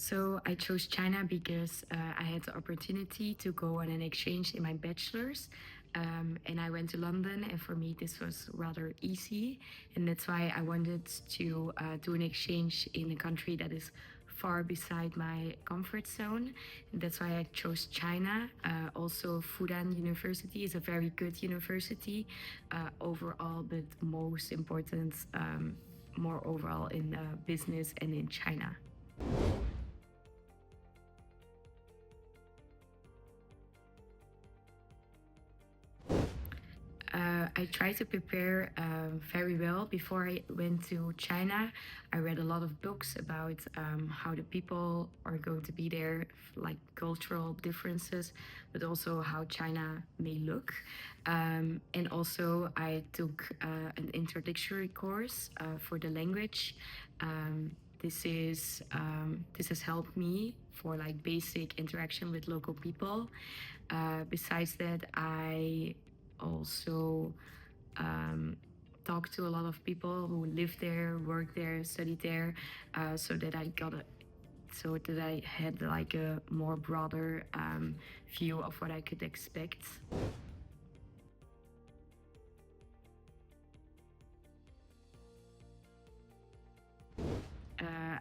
So I chose China because I had the opportunity to go on an exchange in my bachelor's. And I went to London, and for me, this was rather easy. And that's why I wanted to do an exchange in a country that is far beside my comfort zone. And that's why I chose China. Also, Fudan University is a very good university overall, but most important, more overall in business and in China. I tried to prepare very well before I went to China. I read a lot of books about how the people are going to be there, like cultural differences, but also how China may look. And also, I took an introductory course for the language. This has helped me for like basic interaction with local people. Besides that, I also um, talked to a lot of people who live there, work there, study there, so that I had like a more broader view of what I could expect.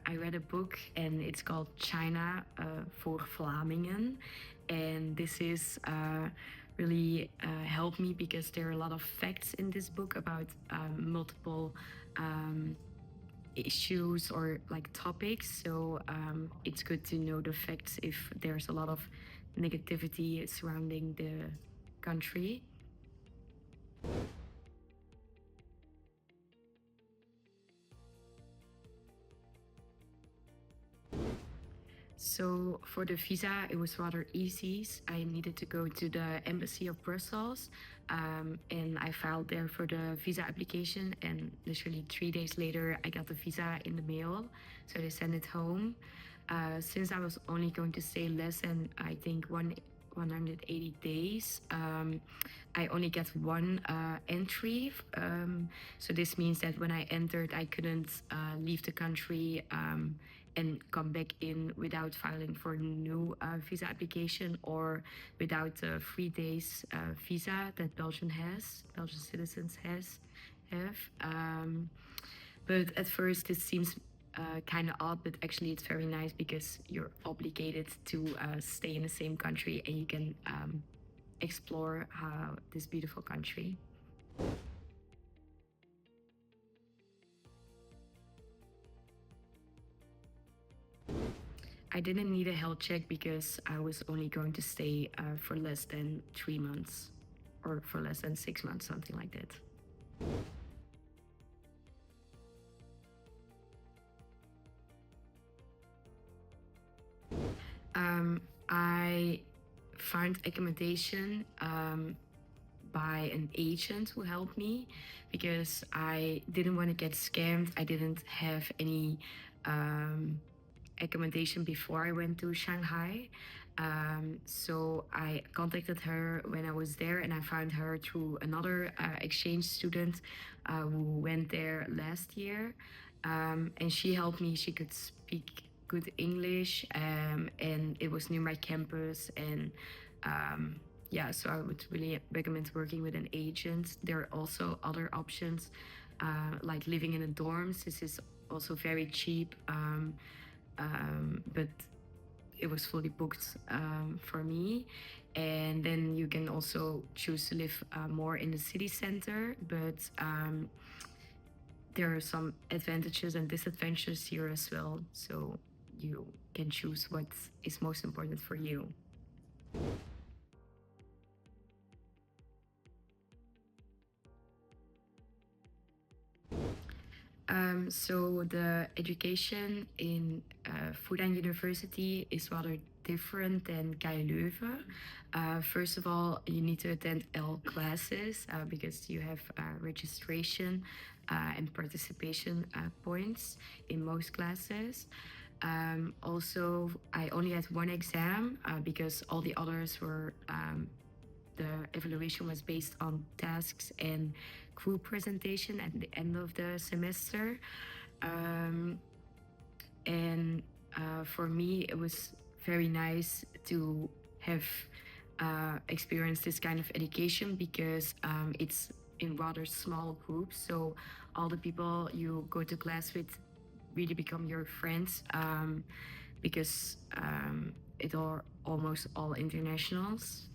I read a book and it's called China voor Vlamingen. And this is really helped me because there are a lot of facts in this book about multiple issues or like topics. So it's good to know the facts if there's a lot of negativity surrounding the country. So for the visa, it was rather easy. I needed to go to the embassy of Brussels, and I filed there for the visa application. And literally 3 days later, I got the visa in the mail. So they sent it home. Since I was only going to stay less than I think 180 days, I only get one entry. So this means that when I entered, I couldn't leave the country and come back in without filing for a new visa application or without the 3 days visa that Belgian citizens have. But at first, it seems kind of odd, but actually, it's very nice because you're obligated to stay in the same country and you can explore this beautiful country. I didn't need a health check because I was only going to stay for less than 3 months or for less than 6 months, something like that. I found accommodation by an agent who helped me because I didn't want to get scammed. I didn't have any accommodation before I went to Shanghai. So I contacted her when I was there, and I found her through another exchange student who went there last year. And she helped me. She could speak good English, and it was near my campus. And yeah, so I would really recommend working with an agent. There are also other options, like living in the dorms. This is also very cheap. But it was fully booked for me. And then you can also choose to live more in the city center, but there are some advantages and disadvantages here as well. So you can choose what is most important for you. So the education in Fudan University is rather different than Leuven. First of all, you need to attend L classes because you have registration and participation points in most classes. Also, I only had one exam because all the others were the evaluation was based on tasks and group presentation at the end of the semester. And for me, it was very nice to have experienced this kind of education because it's in rather small groups. So all the people you go to class with really become your friends because it are almost all internationals.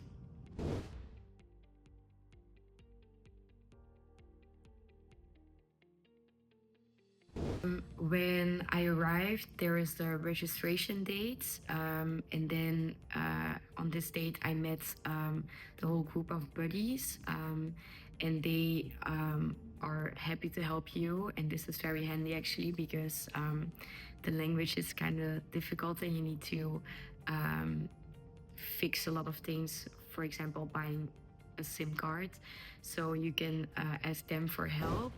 When I arrived, there is the registration date, and then on this date, I met the whole group of buddies, and they are happy to help you. And this is very handy actually because the language is kind of difficult, and you need to um, fix a lot of things. For example, buying a SIM card, so you can ask them for help.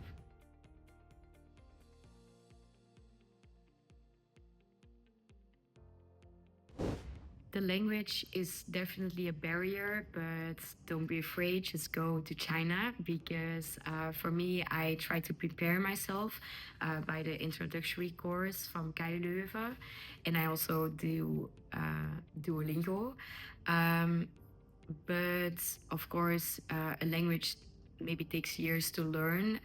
The language is definitely a barrier, but don't be afraid. Just go to China because for me, I try to prepare myself by the introductory course from Leuven, and I also do Duolingo. Um, but of course, a language maybe takes years to learn.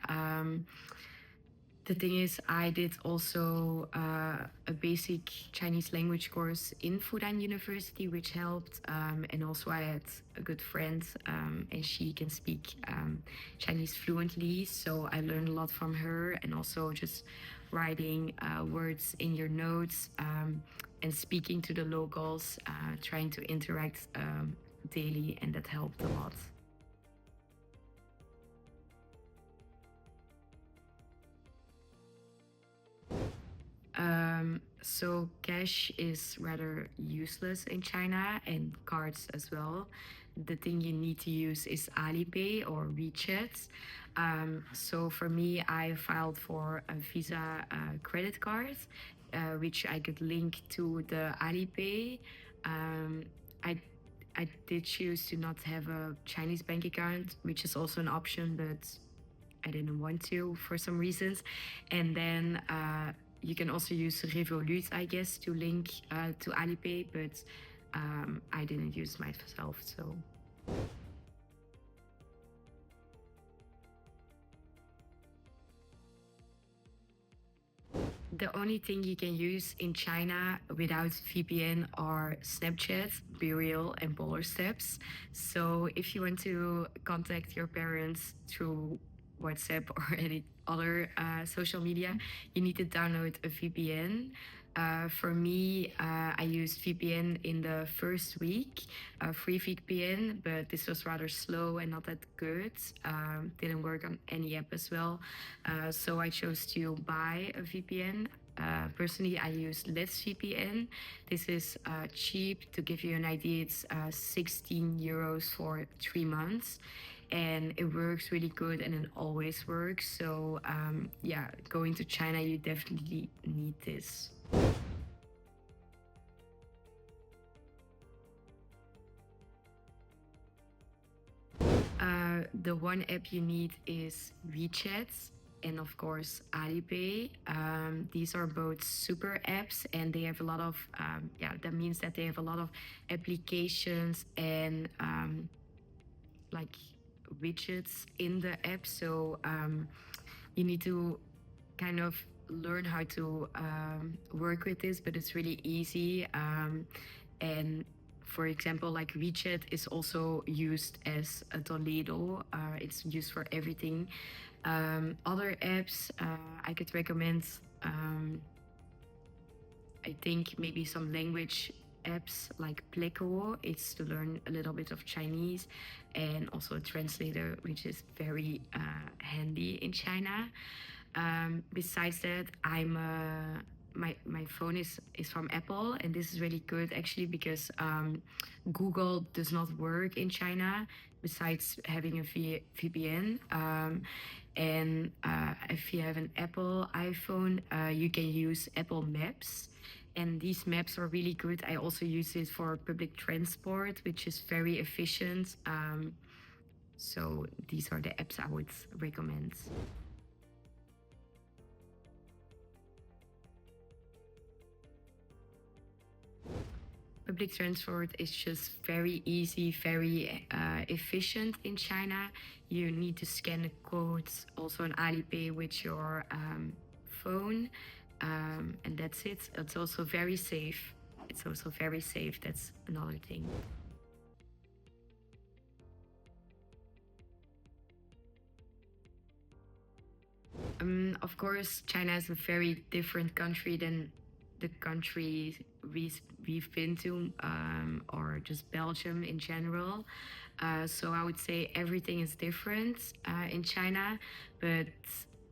The thing is, I did also a basic Chinese language course in Fudan University, which helped. And also, I had a good friend, and she can speak Chinese fluently. So I learned a lot from her, and also just writing words in your notes and speaking to the locals, trying to interact daily, and that helped a lot. So cash is rather useless in China and cards as well. The thing you need to use is Alipay or WeChat. So for me, I filed for a Visa credit card, which I could link to the Alipay. Um, I I did choose to not have a Chinese bank account, which is also an option, but I didn't want to for some reasons. And then you can also use Revolut, I guess, to link to Alipay, but I didn't use myself. So the only thing you can use in China without VPN are Snapchat, Burial, and Polar Steps. So if you want to contact your parents through WhatsApp or any other social media, you need to download a VPN. For me, I used VPN in the first week, free VPN, but this was rather slow and not that good. Didn't work on any app as well. So I chose to buy a VPN. Personally, I use Let's VPN. This is cheap. To give you an idea, it's 16 euros for 3 months. And it works really good and it always works. So, yeah, going to China, you definitely need this. The one app you need is WeChat and of course Alipay. These are both super apps and they have a lot of yeah, that means that they have a lot of applications and like widgets in the app. So you need to kind of learn how to work with this, but it's really easy. And for example, like WeChat is also used as a Toledo. It's used for everything. Other apps I could recommend. I think maybe some language apps like Pleco. It's to learn a little bit of Chinese, and also a translator, which is very handy in China. Besides that, my phone is from Apple, and this is really good actually because Google does not work in China. Besides having a VPN, and if you have an Apple iPhone, you can use Apple Maps. And these maps are really good. I also use it for public transport, which is very efficient. So these are the apps I would recommend. Public transport is just very easy, very efficient in China. You need to scan a code, also an Alipay with your phone, and that's it. It's also very safe. It's also very safe. That's another thing. Of course, China is a very different country than the countries we've been to, or just Belgium in general. So I would say everything is different in China, but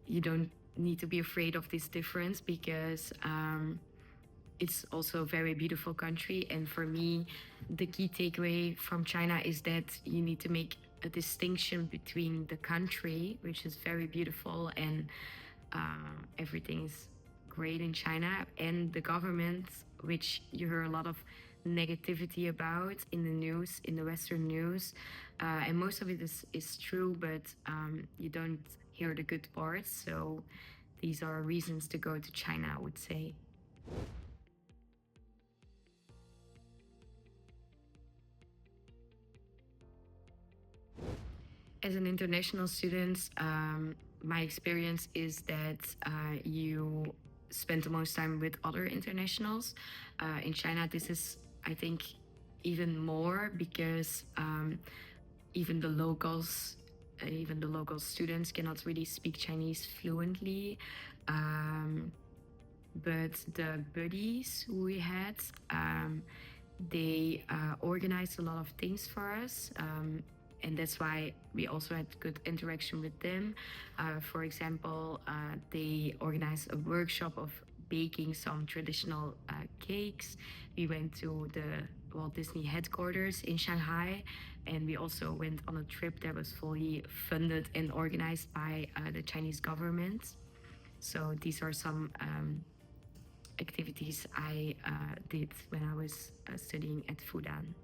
you don't need to be afraid of this difference because it's also a very beautiful country. And for me, the key takeaway from China is that you need to make a distinction between the country, which is very beautiful and everything is great in China, and the government, which you hear a lot of negativity about in the news, in the Western news. And most of it is true, but you don't hear the good parts. So these are reasons to go to China, I would say. As an international student, my experience is that you spend the most time with other internationals. In China, this is, I think, even more because even the local students cannot really speak Chinese fluently. Um, but the buddies we had, they organized a lot of things for us. And that's why we also had good interaction with them. For example, they organized a workshop of baking some traditional cakes. We went to the Walt Disney headquarters in Shanghai, and we also went on a trip that was fully funded and organized by the Chinese government. So these are some activities I did when I was studying at Fudan.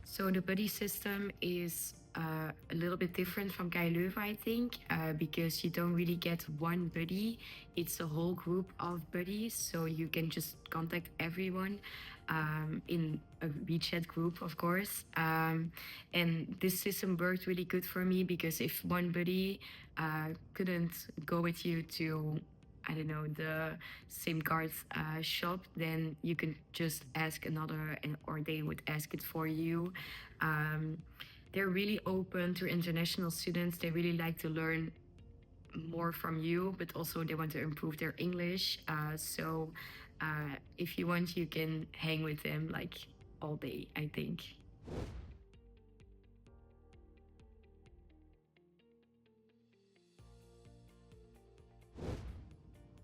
So the buddy system is a little bit different from Guy Leuven, I think, because you don't really get one buddy. It's a whole group of buddies, so you can just contact everyone in a WeChat group, of course. And this system worked really good for me because if one buddy couldn't go with you to, I don't know, the SIM card shop, then you can just ask another, or they would ask it for you. Um, they're really open to international students. They really like to learn more from you, but also they want to improve their English. So if you want, you can hang with them like all day, I think.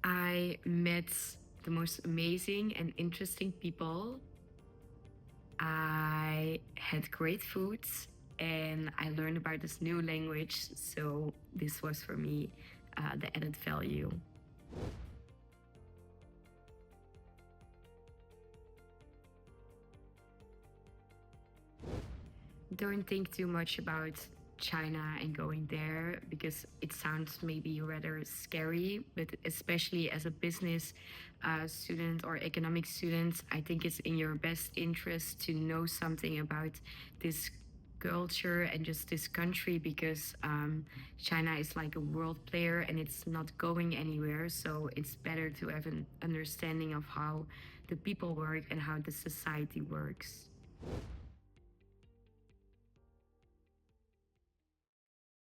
I met the most amazing and interesting people. I had great foods and I learned about this new language. So this was for me the added value. Don't think too much about China and going there because it sounds maybe rather scary, but especially as a business student or economic student, I think it's in your best interest to know something about this culture and just this country because China is like a world player and it's not going anywhere. So it's better to have an understanding of how the people work and how the society works.